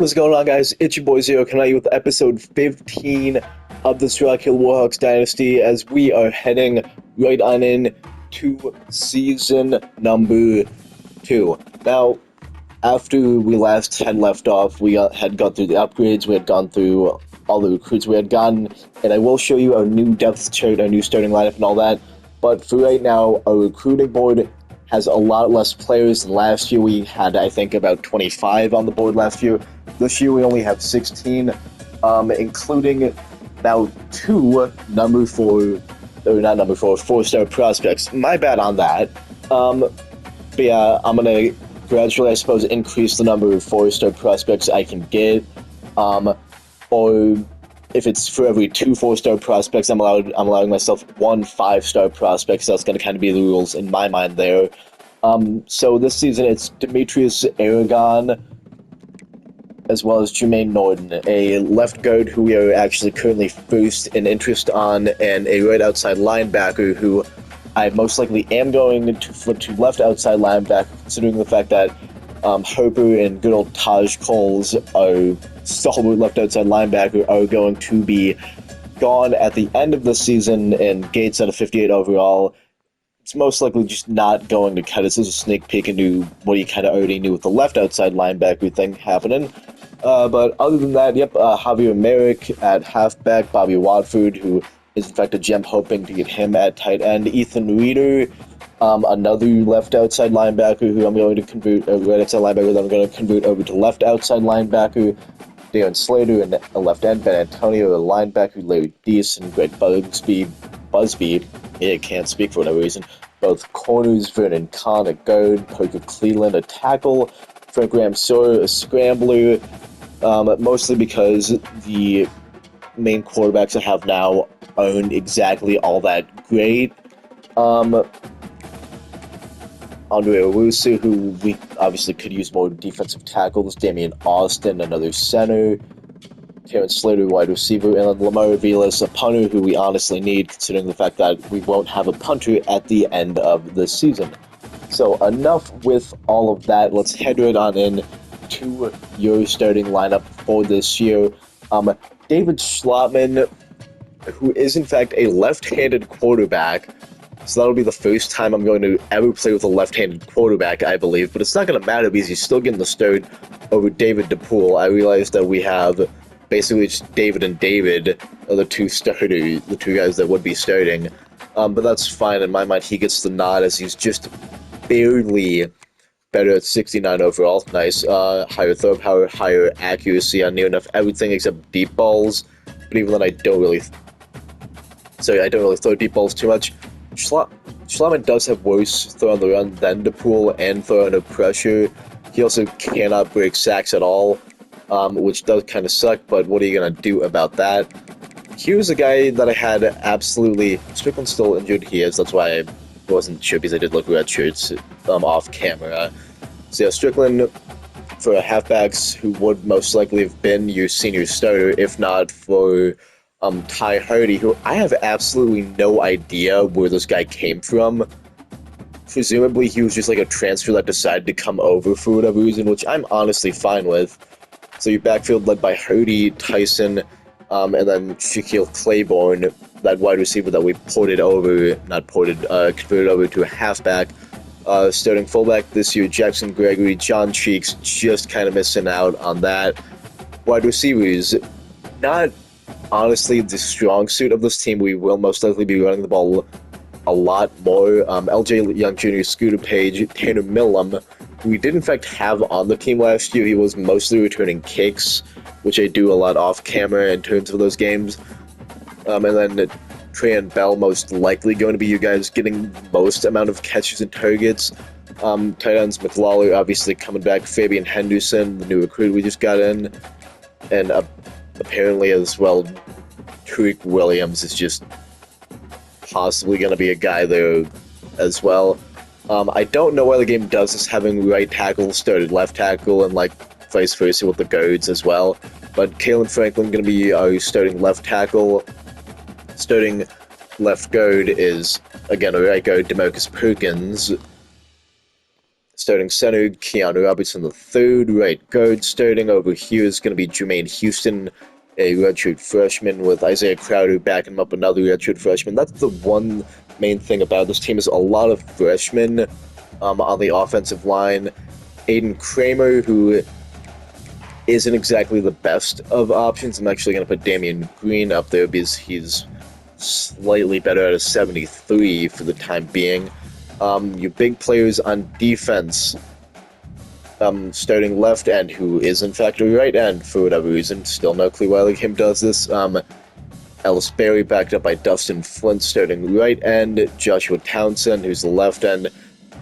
What's going on, guys? It's your boy Zero coming at you with episode 15 of the Rock Hill Warhawks Dynasty as we are heading right on in to season number 2. Now, after we last had left off, we had gone through the upgrades, we had gone through all the recruits we had gotten, and I will show you our new depth chart, our new starting lineup, and all that. But for right now, our recruiting board has a lot less players than last year. We had, I think, about 25 on the board last year. This year we only have 16, including now 2 4-star prospects. My bad on that. But yeah, I'm gonna gradually, I suppose, increase the number of 4-star prospects I can get. Or if it's for every 2 4-star prospects, I'm allowing myself 1 5-star prospect. So that's gonna kind of be the rules in my mind there. So this season it's Demetrius Aragon, as well as Jermaine Norton, a left guard who we are actually currently first in interest on, and a right outside linebacker who I most likely am going to flip to left outside linebacker, considering the fact that Harper and good old Taj Coles, our stalwart left outside linebacker, are going to be gone at the end of the season, and Gates at a 58 overall. It's most likely just not going to cut. This is a sneak peek into what you kind of already knew with the left outside linebacker thing happening. But other than that, Javier Merrick at halfback, Bobby Watford, who is in fact a gem, hoping to get him at tight end, Ethan Reeder, another left outside linebacker who I'm going to convert, right outside linebacker that I'm going to convert over to left outside linebacker, Darren Slater, and a left end, Ben Antonio, a linebacker, Larry Deese, and Greg Busby, yeah, can't speak for whatever reason, both corners, Vernon Kahn, a guard, Parker Cleveland, a tackle, Frank Ramseur, a scrambler, mostly because the main quarterbacks I have now aren't exactly all that great. Andre Owusu, who we obviously could use more defensive tackles, Damian Austin, another center, Terrence Slater, wide receiver, and then Lamar Vilas, a punter who we honestly need, considering the fact that we won't have a punter at the end of the season. So enough with all of that. Let's head right on in to your starting lineup for this year. David Schlotman, who is in fact a left-handed quarterback. So that'll be the first time I'm going to ever play with a left-handed quarterback, I believe. But it's not going to matter because he's still getting the start over David DePool. I realized that we have basically just David and David are the two guys that would be starting. But that's fine. In my mind, he gets the nod as he's just barely better at 69 overall. Nice. Higher throw power, higher accuracy on near enough everything except deep balls. But even then, I don't really throw deep balls too much. Schlotman does have worse throw on the run than DePool and throw under pressure. He also cannot break sacks at all, which does kind of suck, but what are you going to do about that? Here's a guy that I had absolutely... Strickland's still injured. He is. That's why I wasn't sure, because I did look red shirts off camera. So yeah, Strickland for halfbacks who would most likely have been your senior starter, if not for Ty Hardy, who I have absolutely no idea where this guy came from. Presumably he was just like a transfer that decided to come over for whatever reason, which I'm honestly fine with. So your backfield led by Hardy, Tyson, and then Shaquille Claiborne, that wide receiver that we converted over to a halfback. Starting fullback this year, Jackson Gregory, John Cheeks, just kind of missing out on that. Wide receivers, not honestly the strong suit of this team. We will most likely be running the ball a lot more. LJ Young Jr., Scooter Page, Tanner Millam, who we did in fact have on the team last year. He was mostly returning kicks, which I do a lot off camera in terms of those games. And then Trey and Bell most likely going to be you guys getting most amount of catches and targets. Tight ends, McLawler obviously coming back, Fabian Henderson, the new recruit we just got in, and apparently as well, Tariq Williams is just possibly going to be a guy there as well. I don't know why the game does this, having right tackle started left tackle and like vice versa with the guards as well. But Kalen Franklin going to be our starting left tackle. Starting left guard is, again, a right guard, DeMarcus Perkins. Starting center, Keanu Robertson III. Right guard starting over here is going to be Jermaine Houston, a redshirt freshman, with Isaiah Crowder backing him up, another redshirt freshman. That's the one main thing about this team, is a lot of freshmen on the offensive line. Aiden Kramer, who isn't exactly the best of options. I'm actually going to put Damian Green up there because he's slightly better at a 73 for the time being. Your big players on defense, starting left end, who is in fact a right end for whatever reason. Still no clue why him does this. Ellis Berry backed up by Dustin Flint starting right end. Joshua Townsend, who's the left end.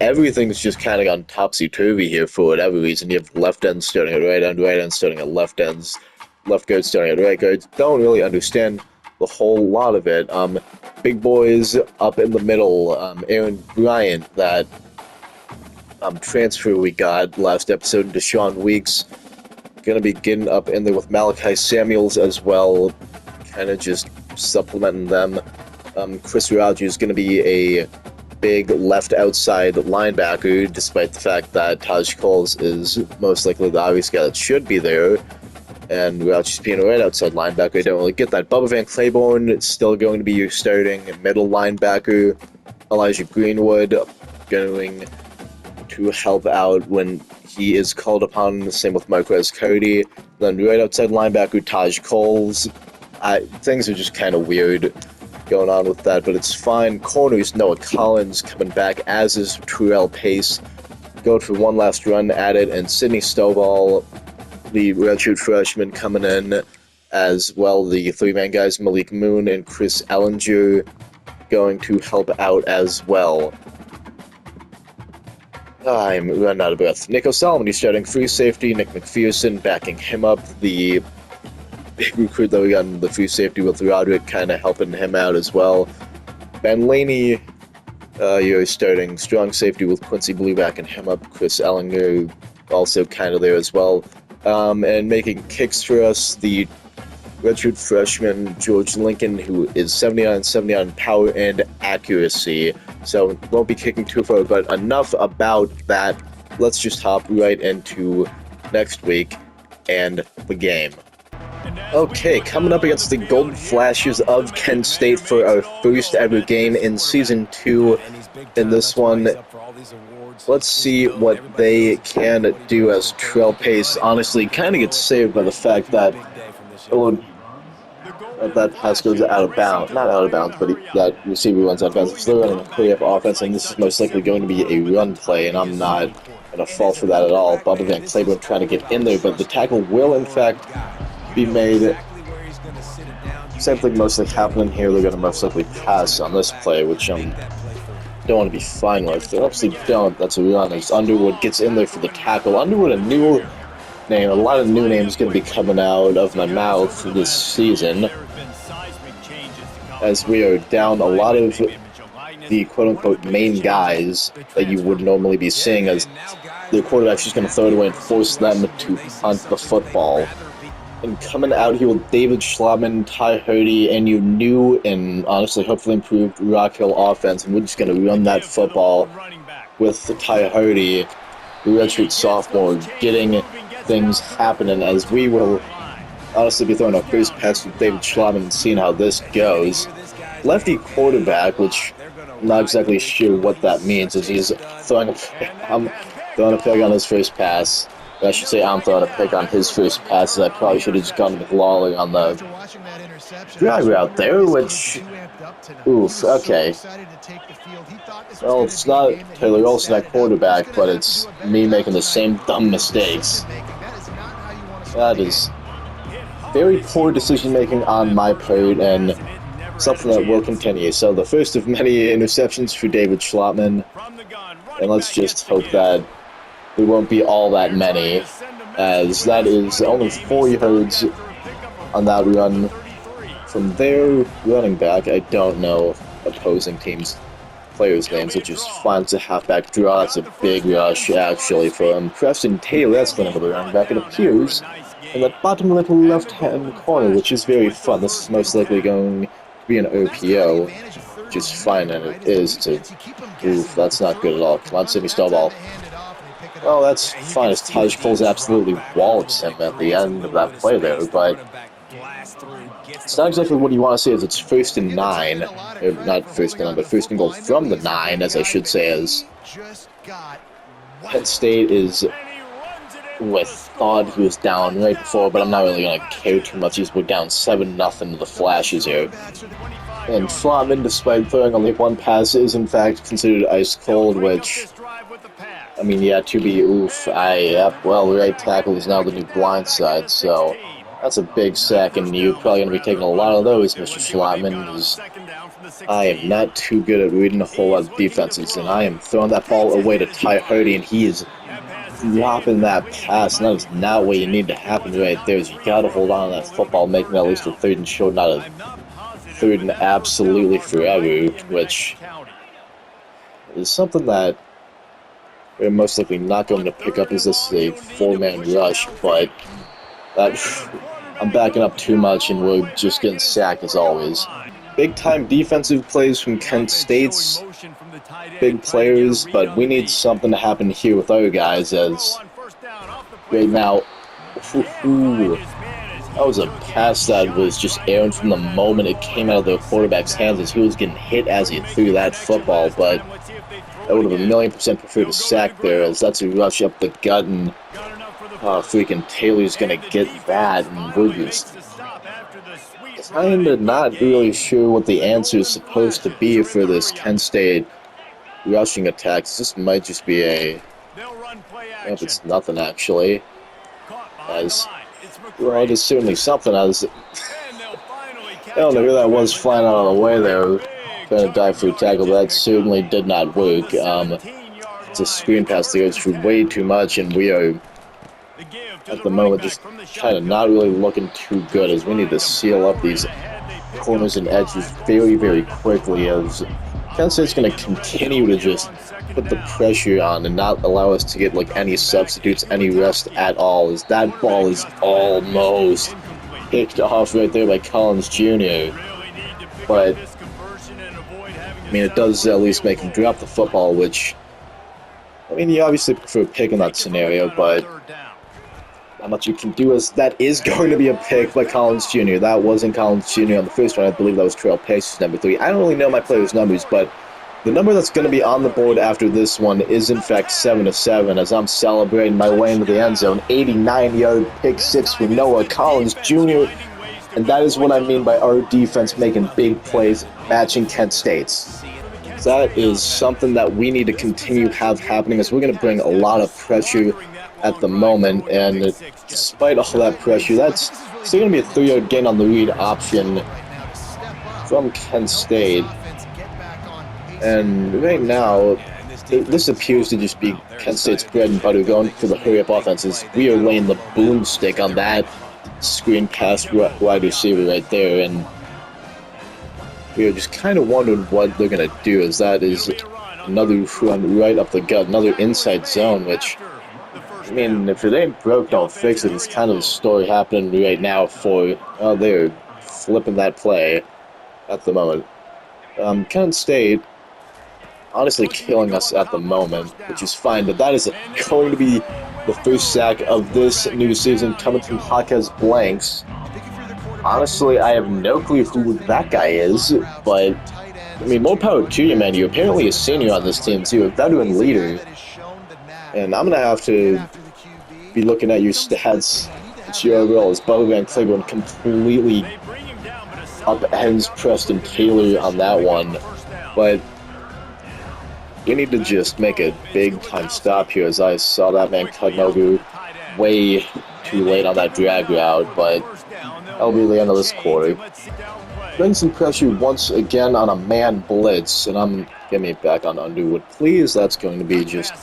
Everything's just kind of gone topsy-turvy here for whatever reason. You have left end starting at right end starting at left ends, left guard starting at right guards. Don't really understand the whole lot of it. Big boys up in the middle. Aaron Bryant, that transfer we got last episode, and Deshaun Weeks, gonna be getting up in there with Malachi Samuels as well, kind of just supplementing them. Chris Rogers is gonna be a big left outside linebacker, despite the fact that Taj Coles is most likely the obvious guy that should be there, and Rogers being a right outside linebacker, I don't really get that. Bubba Van Claiborne is still going to be your starting middle linebacker. Elijah Greenwood going to help out when he is called upon, same with Marquez Cody. Then right outside linebacker, Taj Coles. Things are just kind of weird going on with that, but it's fine. Corners, Noah Collins coming back, as is Terrell Pace. Going for one last run at it, and Sidney Stovall, the redshirt freshman, coming in as well. The three-man guys, Malik Moon and Chris Ellinger, going to help out as well. I'm running out of breath. Nico Solomon, he's starting free safety. Nick McPherson backing him up. The big recruit that we got in the free safety with Roderick kind of helping him out as well. Ben Laney, you're starting strong safety with Quincy Blue backing him up. Chris Ellinger also kind of there as well. And making kicks for us, the redshirt freshman George Lincoln, who is 79 power and accuracy, so won't be kicking too far, but enough about that. Let's just hop right into next week and the game. Okay, coming up against the Golden Flashes of Kent State for our first ever game in Season 2. In this one, let's see what they can do, as Terrell Pace honestly kind of gets saved by the fact that that pass goes out of bounds. Not out of bounds, but that receiver runs out of bounds. If they're running a play-up offense, and this is most likely going to be a run play, and I'm not going to fall for that at all. Bubba Van Claiborne trying to get in there, but the tackle will, in fact, be made. Same thing mostly happening here. They're going to most likely pass on this play, which don't want to be fine with. They obviously don't. That's a run. As Underwood gets in there for the tackle. Underwood, a new name. A lot of new names going to be coming out of my mouth this season, as we are down a lot of the quote-unquote main guys that you would normally be seeing, as the quarterback's just going to throw it away and force them to punt the football. And coming out here with David Schlotman, Ty Hurdy, and your new and honestly hopefully improved Rock Hill offense, and we're just going to run that football with Ty Hurdy, the redshirt sophomore, getting things happening, as we will honestly be throwing our first pass with David Schlotman and seeing how this goes. Lefty quarterback, which I'm not exactly sure what that means, as he's throwing a pick on his first pass. I should say I'm throwing a pick on his first passes. I probably should have just gone to McLaughlin on the drag route there, which, oof, okay. Well, it's not Taylor Olsen at quarterback, but it's me making the same dumb mistakes. That is very poor decision-making on my part, and something that will continue. So the first of many interceptions for David Schlotman, and let's just hope that there won't be all that many, as that is only 4 yards on that run. From their running back, I don't know opposing teams' players' names, which is fine. It's a halfback draw. It's a big rush, actually, from Preston Taylor. That's the name of the running back. It appears in the bottom little left-hand corner, which is very fun. This is most likely going to be an OPO, which is fine, and it is. Oof, that's not good at all. Come on, Sidney Stovall. Well, that's fine as Taj Cole's absolutely wallops him at the end of that play there, but it's not exactly what you want to say as it's 1st and 9. Not 1st and 9, but 1st and goal from the 9, as I should say, as Penn State is... I thought he was down right before, but I'm not really going to care too much. We're down 7-0 to the Flashes here. And Flotman, despite throwing only one pass, is in fact considered ice cold, which, I mean, yeah, to be oof. Well, right tackle is now the new blind side, so that's a big sack, and you're probably going to be taking a lot of those, Mr. Flotman, because I am not too good at reading a whole lot of defenses, and I am throwing that ball away to Ty Hardy, and he is dropping that pass, and that is not what you need to happen right there. Is you got to hold on to that football, making it at least a 3rd and short, not a 3rd and absolutely forever, which is something that we're most likely not going to pick up. Is this a 4-man rush? But that I'm backing up too much, and we're just getting sacked as always. Big-time defensive plays from Kent State's big players, but we need something to happen here with our guys, as right now, that was a pass that was just airing from the moment it came out of the quarterback's hands, as he was getting hit as he threw that football, but I would have 1,000,000% preferred a sack there, as that's a rush up the gut, and freaking Taylor's gonna get that, and we're just kinda not really sure what the answer is supposed to be for this Kent State rushing attacks. This might just be I hope it's nothing, actually. Well, it is certainly something. I don't know who that was flying out of the way there, trying to dive for a tackle, but that certainly did not work. It's a screen pass that goes through way too much, and we are, at the moment, just kind of not really looking too good, as we need to seal up these corners and edges very, very quickly, as Kent State's going to continue to just put the pressure on and not allow us to get like any substitutes, any rest at all, as that ball is almost picked off right there by Collins Jr. But, I mean, it does at least make him drop the football, which, I mean, you obviously prefer pick in that scenario, but not much you can do, as that is going to be a pick by Collins Jr. That wasn't Collins Jr. on the first one. I believe that was Terrell Pace's number 3. I don't really know my players' numbers, but the number that's going to be on the board after this one is, in fact, 7-7, as I'm celebrating my way into the end zone. 89-yard pick 6 for Noah Collins Jr., and that is what I mean by our defense making big plays, matching Kent State's. That is something that we need to continue have happening, as we're going to bring a lot of pressure at the moment, and despite all that pressure, that's still going to be a 3-yard gain on the read option from Kent State. And right now, this appears to just be Kent State's bread and butter, going for the hurry-up offenses. We are laying the boomstick on that screen pass wide receiver right there, and we are just kind of wondering what they're going to do, as that is another run right up the gut, another inside zone, which, I mean, if it ain't broke, don't fix it. It's kind of a story happening right now for, they're flipping that play at the moment. Kent State honestly killing us at the moment, which is fine, but that is going to be the first sack of this new season coming from Hawkes Blanks. Honestly, I have no clue who that guy is, but, I mean, more power to you, man. You're apparently a senior on this team, too, a veteran leader. And I'm going to have to be looking at your stats at your overall, as Bubba Van Claiborne completely upends Preston Taylor on that one. But we need to just make a big-time stop here, as I saw that man cutting over way too late on that drag route, but that'll be the end of this quarter. Bring some pressure once again on a man blitz, and get me back on Underwood, please. That's going to be just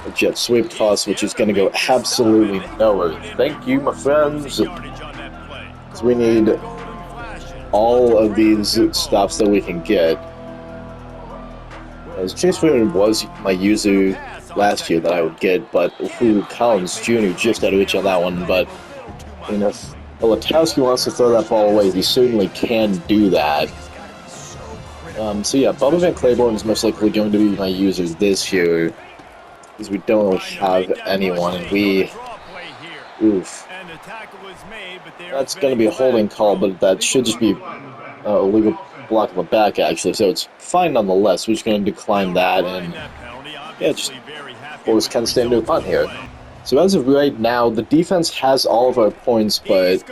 a jet sweep toss, which is going to go absolutely nowhere. Thank you, my friends, because we need all of these stops that we can get. As Chase Freeman was my user last year that I would get, but Collins Jr. just out of reach on that one. But, you know, if Latowski wants to throw that ball away, he certainly can do that. So yeah, Bubba Van Claiborne is most likely going to be my user this year. because we don't really have anyone, and we... Oof. That's going to be a holding call, but that should just be a legal block on the back, actually, so it's fine nonetheless. We're just going to decline that, and yeah, just force Kent State into a punt here. So as of right now, the defense has all of our points, but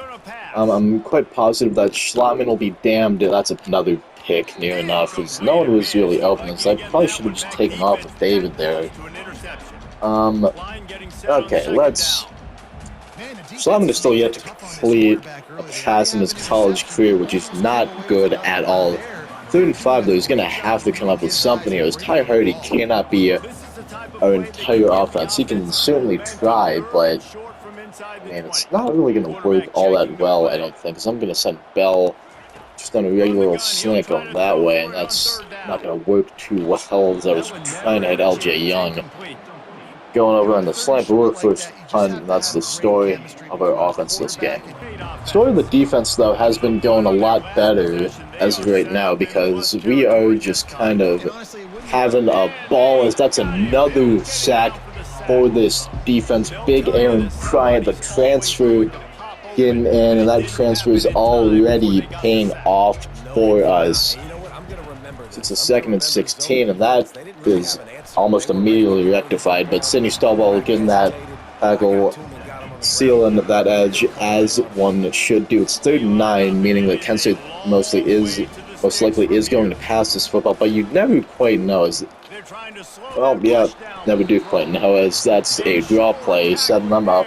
I'm quite positive that Schlattman will be damned if that's another pick near enough, because no one was really open, so I probably should have just taken off with David there. Okay, let's... Schlattman is still yet to complete a pass in his college career, which is not good at all. 3rd and 5, though, he's going to have to come up with something here. As Ty Hardy cannot be our entire offense. He can certainly try, but man, it's not really going to work all that well, I don't think, because I'm going to send Bell just on a regular old slant going that way, and that's not going to work too well, as I was trying to hit LJ Young. Going over on the slant, but we're first punt, and that's the story of our offense this game. The story of the defense, though, has been going a lot better as of right now, because we are just kind of having a ball, as that's another sack for this defense. Big Aaron Bryant, the transfer getting in, and that transfer is already paying off for us. It's a 2nd and 16, and that is almost immediately rectified, but Sidney Stovall getting that tackle, sealing that edge as one should do. It's 3rd and 9, meaning that Kent State most likely is going to pass this football, but you never quite know. Well, yeah, never do quite know, as that's a draw play, setting them up.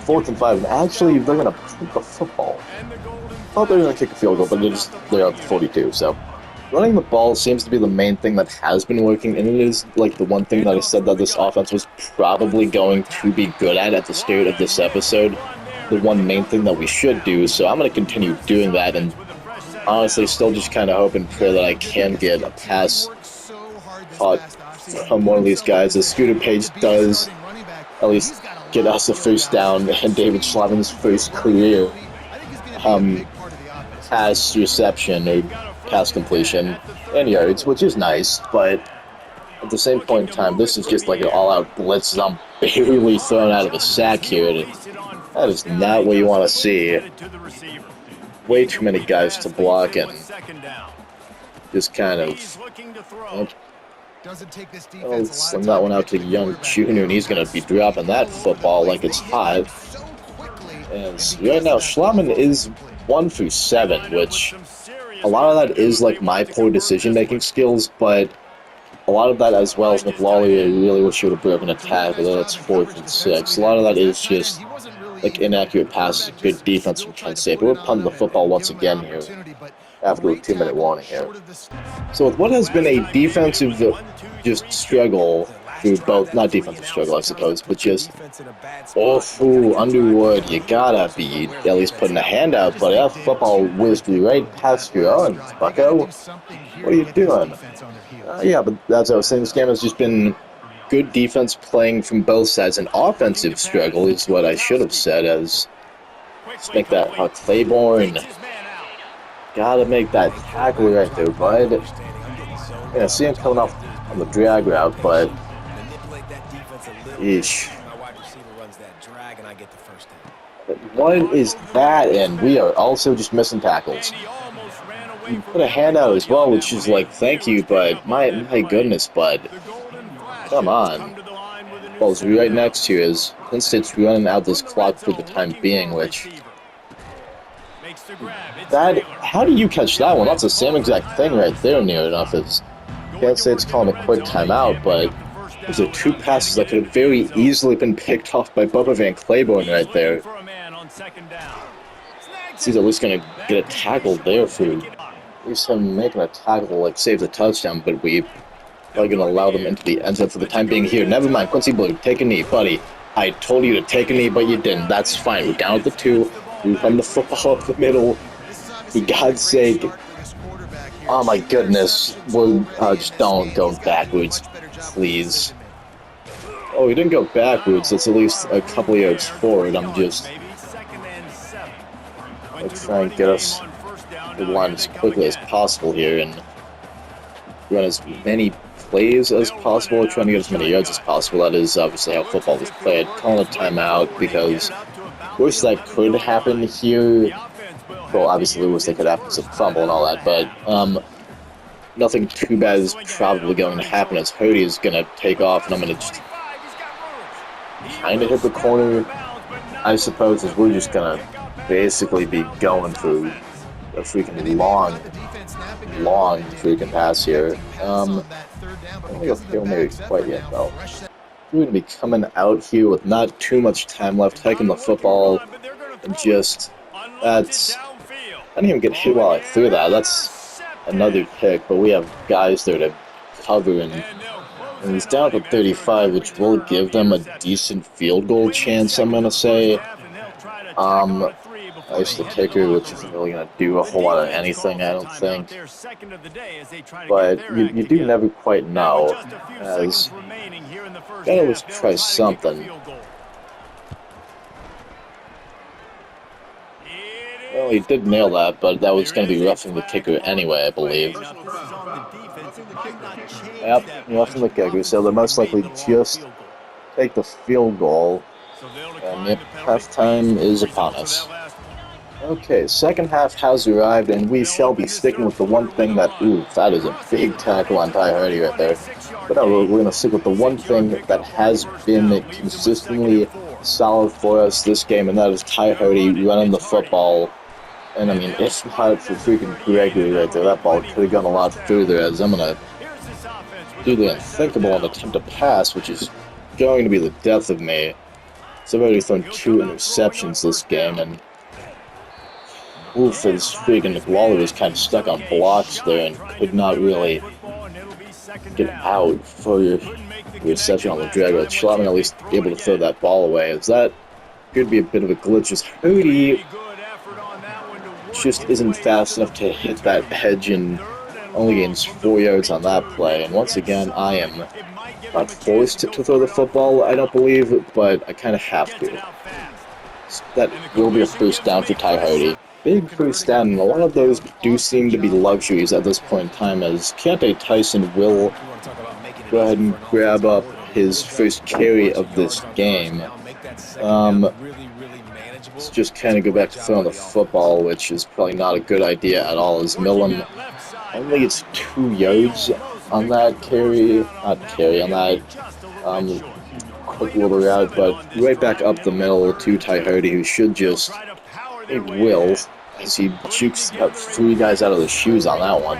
4th and 5, and actually they're going to kick the football. I thought they were going to kick a field goal, but they're up 42, so... Running the ball seems to be the main thing that has been working, and it is like the one thing that I said that this offense was probably going to be good at the start of this episode. The one main thing that we should do, so I'm going to continue doing that, and honestly still just kind of hope and pray that I can get a pass caught from one of these guys, as Scooter Page does at least get us a first down, and David Schlattman's first career pass reception, or pass completion, and yards, which is nice, but at the same point in time, this is just like an all-out blitz. I'm barely thrown out of a sack here. That is not what you want to see. Way too many guys to block, and just kind of... I'll send that one out to Young Jr., and he's going to be dropping that football like it's hot. And right now, Schlattman is 1 for 7, which... A lot of that is like my poor decision-making skills, but a lot of that as well as McLawley, I really wish he would have broken a tackle. That's 4th and 6. A lot of that is just like inaccurate passes, good defense from Kent State. But we're punting the football once again here after a 2-minute warning here. So with what has been a defensive just struggle through both, not defensive struggle I suppose, but just awful Underwood, you gotta be at least putting a hand out, but that football whizzed right past your arms, bucko. What are you doing? Yeah, but that's what I was saying, this game has just been good defense playing from both sides. An offensive struggle is what I should have said, as just make that Claiborne. Gotta make that tackle right there, bud. Yeah, see him coming off on the drag route, but eesh. What is that? And we are also just missing tackles. You put a hand out as well, which is like, thank you, but my goodness, bud. Come on. Ball's right next to you as Kent State's running out this clock for the time being, which... How do you catch that one? That's the same exact thing right there, near enough, as Kent State's calling a quick timeout, but those are 2 passes that could have very easily been picked off by Bubba Van Claiborne right there. He's at least going to get a tackle there for at least him making a tackle, like save the touchdown, but we are going to allow them into the end zone for the time being here. Never mind, Quincy Blue, take a knee, buddy. I told you to take a knee, but you didn't. That's fine. We're down at the 2. We run the football up the middle. For God's sake. Oh my goodness. We're, just don't go backwards, please. Oh, we didn't go backwards. That's at least a couple yards forward. I'm just... I'll try and get us to the line as quickly as possible here and run as many plays as possible, trying to get as many yards as possible. That is obviously how football is played. Calling a timeout because worst that could happen here, well, obviously the worst that could happen is a fumble and all that, but nothing too bad is probably going to happen as Hody is going to take off, and I'm going to just kind of hit the corner, I suppose, as we're just going to basically be going through a freaking long freaking pass here. I don't think I'll feel maybe quite yet, though. We're going to be coming out here with not too much time left, hiking the football, and just, I didn't even get hit while I threw that. That's another pick, but we have guys there to cover, and he's down to 35, which will give them a decent field goal chance, I'm going to say. Ice the kicker, which isn't really going to do a whole lot of anything, I don't think. But you do never quite know, as gotta always try something. Well, he did nail that, but that was going to be roughing the kicker anyway, I believe. Yep, roughing the kicker, so they'll most likely just take the field goal. And yep, halftime is upon us. Okay, second half has arrived, and we shall be sticking with the one thing that, ooh, that is a big tackle on Ty Hardy right there. But no, we're going to stick with the one thing that has been consistently solid for us this game, and that is Ty Hardy running the football. And I mean, if not for freaking Gregory right there, that ball could have gone a lot further, as I'm going to do the unthinkable and attempt to pass, which is going to be the death of me. So I've already thrown 2 interceptions this game, and oof, his freaking Waller was kind of stuck on blocks there and could not really get out for your reception on the drag. But Schlattman at least able to throw that ball away, as that could be a bit of a glitch, as Hody just isn't fast enough to hit that hedge and only gains 4 yards on that play. And once again, I am not forced to throw the football, I don't believe, but I kind of have to. So that will be a first down for Ty Hardy. Big first down, and a lot of those do seem to be luxuries at this point in time, as Keontae Tyson will go ahead and grab up his first carry of this game. Let's just kind of go back to throwing the football, which is probably not a good idea at all, as Millen only gets 2 yards on that carry, on that quick little route, but right back up the middle to Ty Hardy, who should just, he will, as he jukes about 3 guys out of the shoes on that one.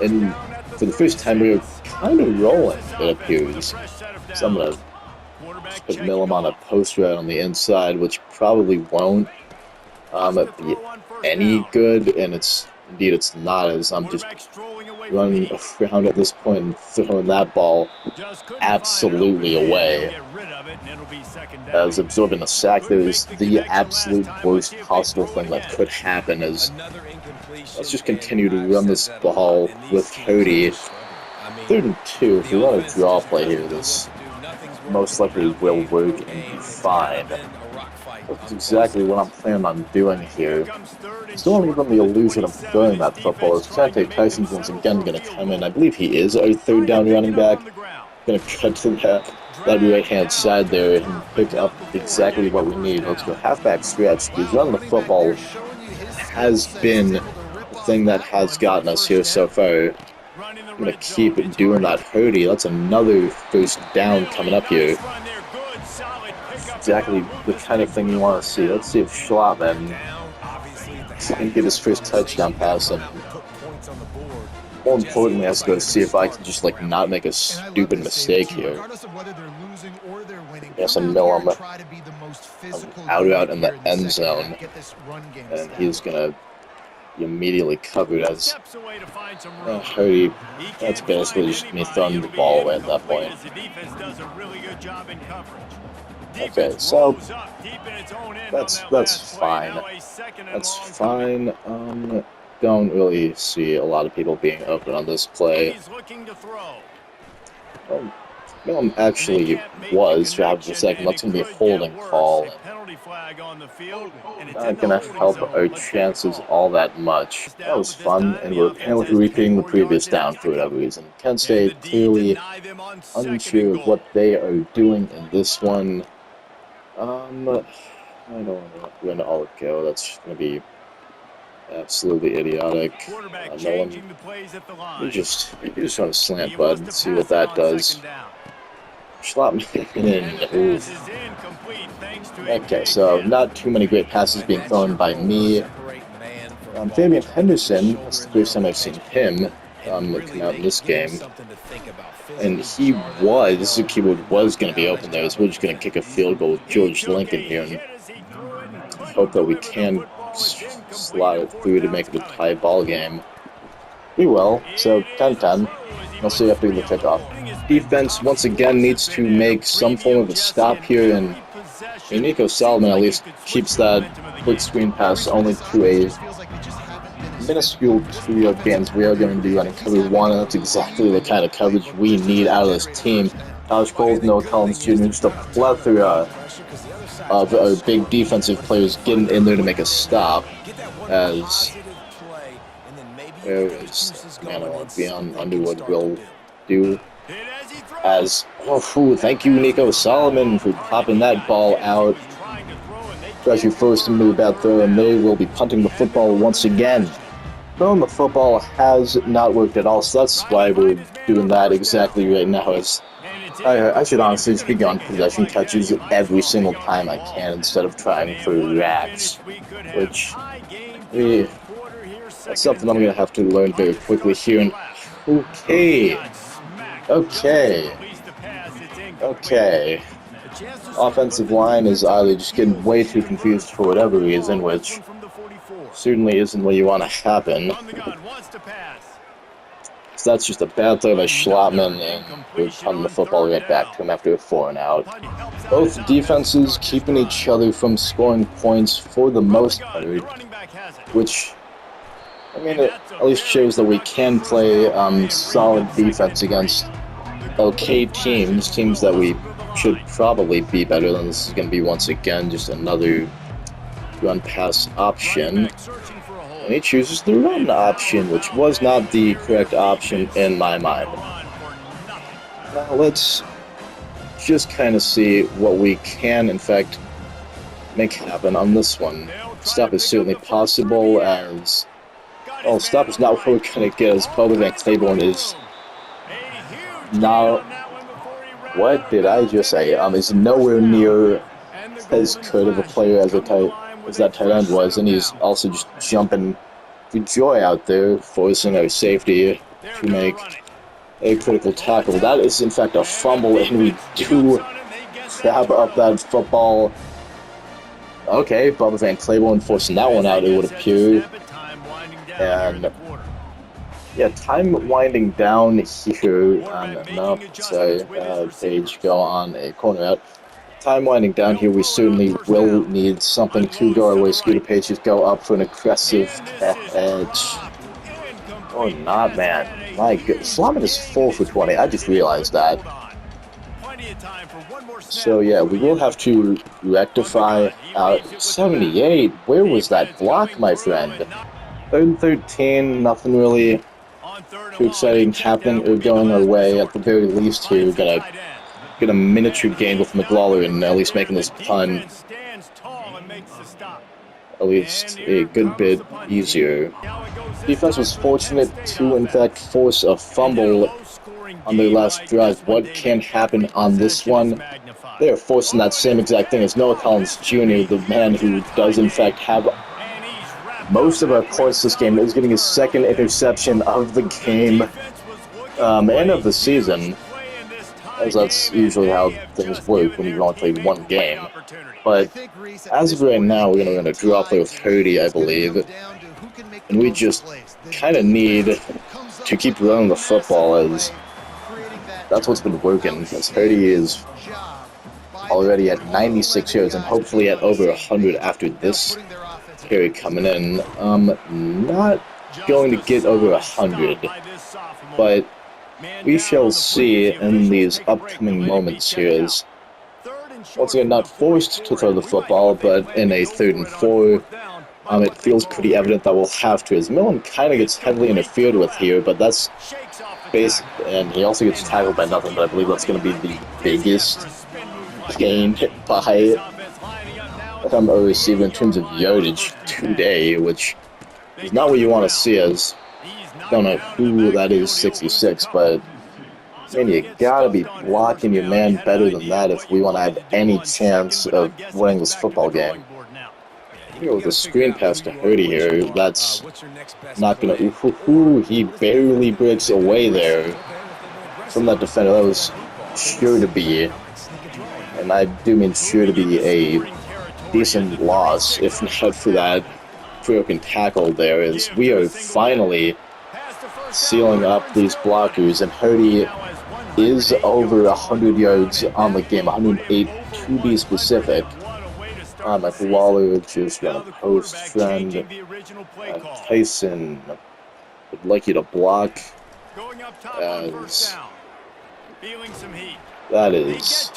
And for the first time, we were kind of rolling, it appears. So I'm going to put Millam on a post route on the inside, which probably won't be any good, and indeed it's not, as I'm just running around at this point and throwing that ball absolutely away. As absorbing a sack there is the absolute worst possible thing that could happen, as let's just continue to run this ball with Hody. 3rd and 2, if you want a draw play here, this most likely will work and be fine. That's exactly what I'm planning on doing here. Still don't give them the illusion of throwing that football, as Keontae Tyson's once again going to come in. I believe he is our 3rd down running back. Going to cut to that right-hand side there and pick up exactly what we need. Let's go halfback stretch. Because running the football has been the thing that has gotten us here so far. I'm going to keep doing that. Hody, that's another first down coming up here. Exactly the kind of thing you want to see. Let's see if Schlattman can get his first touchdown pass, and more importantly, I have to go see if I can just not make a stupid mistake here. Yes, and Millam out in the end zone, and he's gonna be immediately covered as Hody. That's basically just me throwing the ball away at that point. Okay, so that's fine. That's fine. Don't really see a lot of people being open on this play. Millam actually was for half a second. That's going to be a holding call. Not gonna help our chances all that much. That was fun, and we're apparently repeating the previous down for whatever reason. Kent State clearly unsure of what they are doing in this one. I don't want to win all go. That's gonna be absolutely idiotic. No one. You just run a slant, bud, and see what that does. Slot me in. Okay, so not too many great passes being thrown by me. Fabian Henderson, that's the first time I've seen him come out in this game. And the keyboard was going to be open there, so we're just going to kick a field goal with George Lincoln here. And hope that we can slide it through to make it a tie ball game. We will, so 10-10. We'll see after the kickoff. Defense, once again, needs to make some form of a stop here, and Nico Solomon at least keeps that quick screen pass only to a minuscule 2-yard gains. We are going to be running cover 1, and that's exactly the kind of coverage we need out of this team. Josh Coles, Noah Collins Jr., just a plethora of our big defensive players getting in there to make a stop, as beyond Underwood will do. Thank you, Nico Solomon, for popping that ball out. Pressure forced him to a bad throw, and they will be punting the football once again. Throwing the football has not worked at all, so that's why we're doing that exactly right now. I should honestly just be going possession catches every single time I can instead of trying for racks, which that's something I'm going to have to learn very quickly here. And Okay. Offensive line is either just getting way too confused for whatever reason, which certainly isn't what you want to happen. So that's just a bad throw by Schlattman, and we're punting the football right back to him after a 4-and-out. Both defenses keeping each other from scoring points for the most part, which, I mean, it at least shows that we can play solid defense against okay teams that we should probably be better than. This is going to be, once again, just another run-pass option. And he chooses the run option, which was not the correct option in my mind. Now let's just kind of see what we can, in fact, make happen on this one. Stop is certainly possible, as... Oh, stop is not what we're going to get, as Bubba Van Claiborne is now... What did I just say? Is nowhere near as good of a player as that tight end was, and he's also just jumping for joy out there, forcing our safety to make a critical tackle. That is, in fact, a fumble, and we do grab up that football. Okay, Bubba Van Claiborne forcing that one out, it would appear. And yeah, time winding down here. No, sorry, Page go on a corner out. Time winding down here, we certainly will need something to go our way. Scooter Page just go up for an aggressive edge. Or not, man. My goodness. Slamming is 4 for 20. I just realized that. So yeah, we will have to rectify out 78. Where was that block, my friend? 3rd and 13, nothing really too exciting happening or going our way. At the very least here, we're gonna get a miniature gain with McLaurin, at least making this pun at least a good bit easier. Defense was fortunate to, in fact, force a fumble on their last drive. What can happen on this one? They are forcing that same exact thing as Noah Collins Jr., the man who does, in fact, have most of our points this game. Is getting his 2nd interception of the game and of the season, as that's usually how things work when you only play one game. But as of right now, we're going to drop there with Hurdy, I believe, and we just kind of need to keep running the football, as that's what's been working, as Hurdy is already at 96 yards and hopefully at over 100 after this carry coming in. Not going to get over 100, but we shall see in these upcoming moments here, as once again, not forced to throw the football, but in a 3rd and 4, it feels pretty evident that we'll have to, as Millen kind of gets heavily interfered with here, but that's base, and he also gets tackled by nothing, but I believe that's going to be the biggest gain by a receiver in terms of yardage today, which is not what you want to see, as don't know who that is, 66, but man, you gotta be blocking your man better than that if we want to have any chance of winning this football game. Here with a screen pass to Hurdy here, that's not gonna. Ooh, he barely breaks away there from that defender. That was sure to be, and I do mean sure to be, a decent loss if not for that broken tackle there, as we are finally sealing up these blockers, and Hurdy is over 100 yards on the game, 108 to be specific. McLawler just got a post friend. Tyson would like you to block, as that is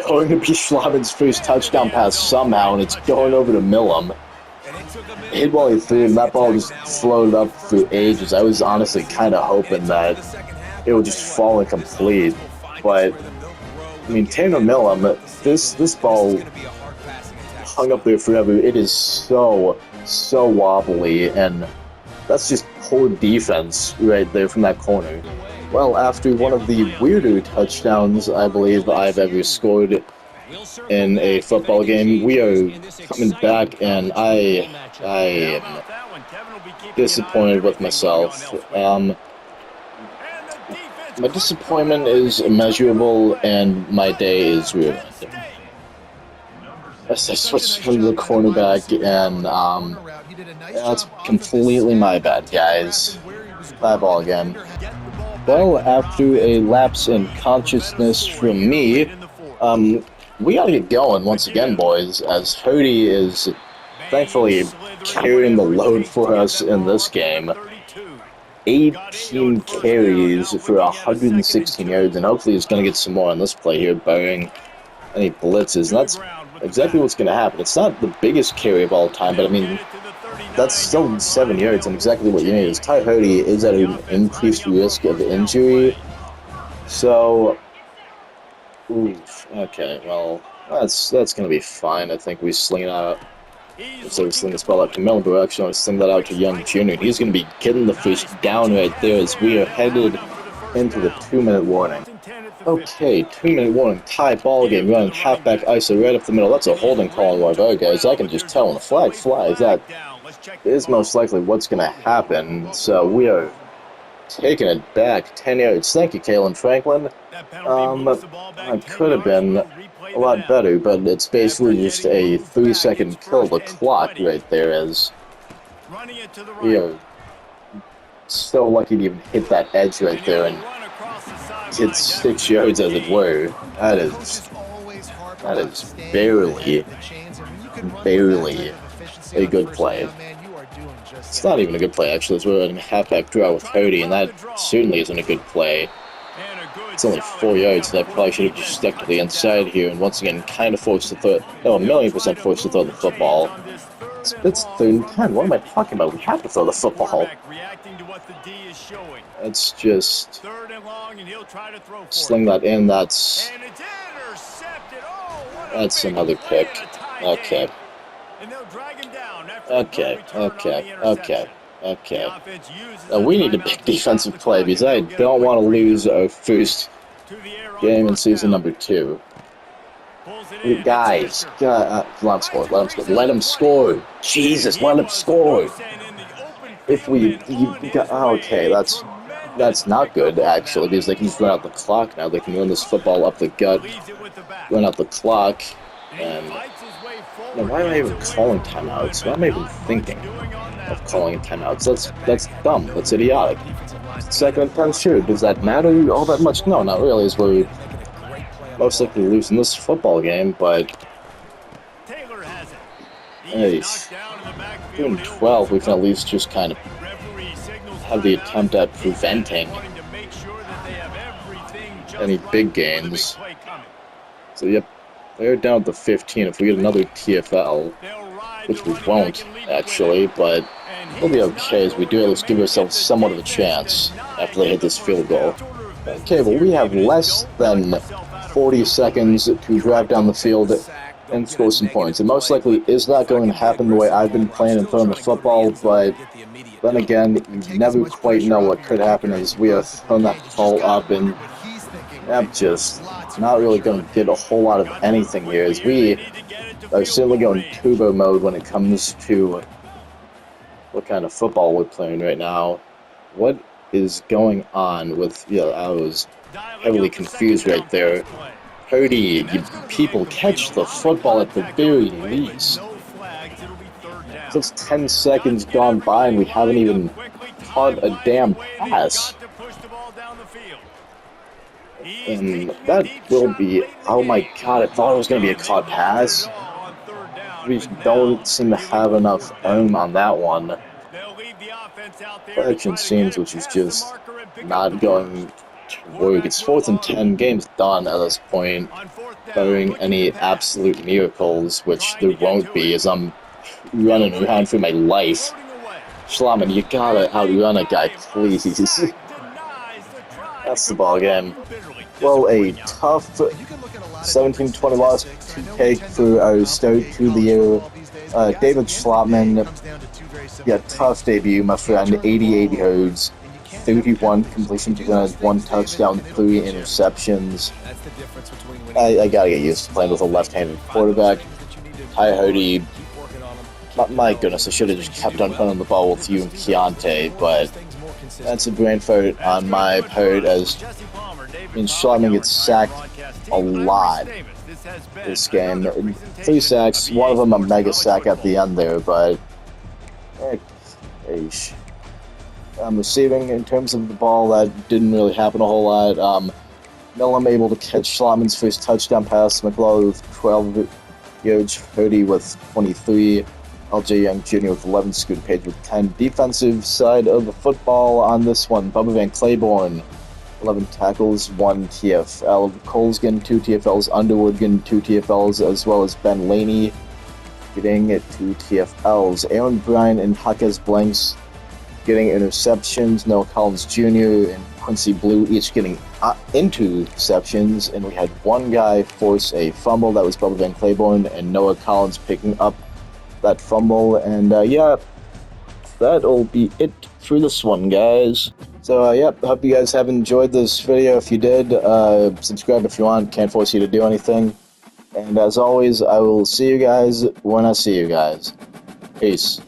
going to be Schlaven's first touchdown pass somehow, and it's going over to Millam. Hit while he threw, and that ball just floated up through ages. I was honestly kind of hoping that it would just fall incomplete, but I mean, Tanner Millam, this ball hung up there forever. It is so wobbly, and that's just poor defense right there from that corner. Well, after one of the weirder touchdowns I believe I've ever scored in a football game, we are coming back, and I am disappointed with myself. My disappointment is immeasurable, and my day is ruined. As I switched from the cornerback, and that's completely my bad, guys. My ball again. Well, after a lapse in consciousness from me, we gotta get going once again, boys, as Hurdy is thankfully carrying the load for us in this game. 18 carries for 116 yards, and hopefully he's going to get some more on this play here, barring any blitzes, and that's exactly what's going to happen. It's not the biggest carry of all time, but I mean, that's still 7 yards, and exactly what you need is Ty Hurdy is at an increased risk of injury, so, oof, okay, well, that's going to be fine. I think we sling it out. Instead of sling this ball out to Millen, we're actually going to sling that out to Young Jr. He's going to be getting the first down right there as we are headed into the 2-minute warning. Okay, 2-minute warning, tie ball game, running halfback ISO right up the middle. That's a holding call on one of our guys. I can just tell when the flag flies. That is most likely what's going to happen. So we are taking it back 10 yards. Thank you, Kalen Franklin. I could have been a lot better, but it's basically just a 3-second kill the clock right there, as we are so lucky to even hit that edge right there and get 6 yards, as it were. That is barely a good play. It's not even a good play, actually, as we're running a halfback draw with Hurdy, and that certainly isn't a good play. It's only 4 yards, so that probably should have just stuck to the inside here, and once again, kind of forced to throw, no, 1,000,000% forced to throw the football. It's 3rd and 10, what am I talking about? We have to throw the football. It's just, sling that in, that's another pick. Okay. We need a big defensive play, because I don't want to lose our first game in season number 2. Guys, let him score. Jesus, let him score. If we, okay, that's not good, actually, because they can just run out the clock now. They can run this football up the gut, run out the clock, and why am I even calling timeouts? Why am I even thinking of calling timeouts? That's dumb. That's idiotic. 2nd and 10, sure. Does that matter all that much? No, not really, as we're most likely losing this football game, but hey, 2-12, we can at least just kind of have the attempt at preventing any big gains. So, yep, They're down to 15 if we get another TFL, which we won't, actually, but we'll be okay as we do at least give ourselves somewhat of a chance after they hit this field goal. Okay, well, we have less than 40 seconds to drive down the field and score some points. It most likely is not going to happen the way I've been playing and throwing the football, but then again, you never quite know what could happen as we have thrown that ball up, and I'm just not really going to get a whole lot of anything here, as we are certainly going turbo mode when it comes to what kind of football we're playing right now. What is going on with, I was heavily confused right there. Purdy, you people catch the football at the very least. It's 10 seconds gone by and we haven't even caught a damn pass. And that will be, oh my god, I thought it was going to be a caught pass. We don't seem to have enough on that one. Action scenes, which is just not going to work. It's 4th and 10, game's done at this point, barring any absolute miracles, which there won't be as I'm running around for my life. Schlaman, you gotta outrun a guy, please. That's the ball game. Well, a tough 17-20 loss to take for our start to the year. David Schlaman, yeah, tough debut, my friend. 88 yards, 31 completion percentage, 1 touchdown, 3 interceptions. I gotta get used to playing with a left-handed quarterback. Hi, Hardy. My goodness, I should have just kept on running the ball with you and Keontae, but that's a brain fart on my part, as Schlaman gets sacked a lot this game. 3 sacks, one of them a mega sack at the end there, but receiving in terms of the ball, that didn't really happen a whole lot. Millam able to catch Schlaman's first touchdown pass, McLaughlin with 12 yards, Purdy with 23, LJ Young Jr. with 11, Scooter Page with 10. Defensive side of the football on this one, Bubba Van Claiborne, 11 tackles, 1 TFL. Cole's getting 2 TFLs, Underwood getting 2 TFLs, as well as Ben Laney getting 2 TFLs. Aaron Bryan and Jaquez Blanks getting interceptions. Noah Collins Jr. and Quincy Blue each getting interceptions, and we had one guy force a fumble. That was Bubba Van Claiborne, and Noah Collins picking up that fumble. And yeah, that'll be it for this one, guys. So yeah, hope you guys have enjoyed this video. If you did, subscribe if you want. Can't force you to do anything. And as always, I will see you guys when I see you guys. Peace.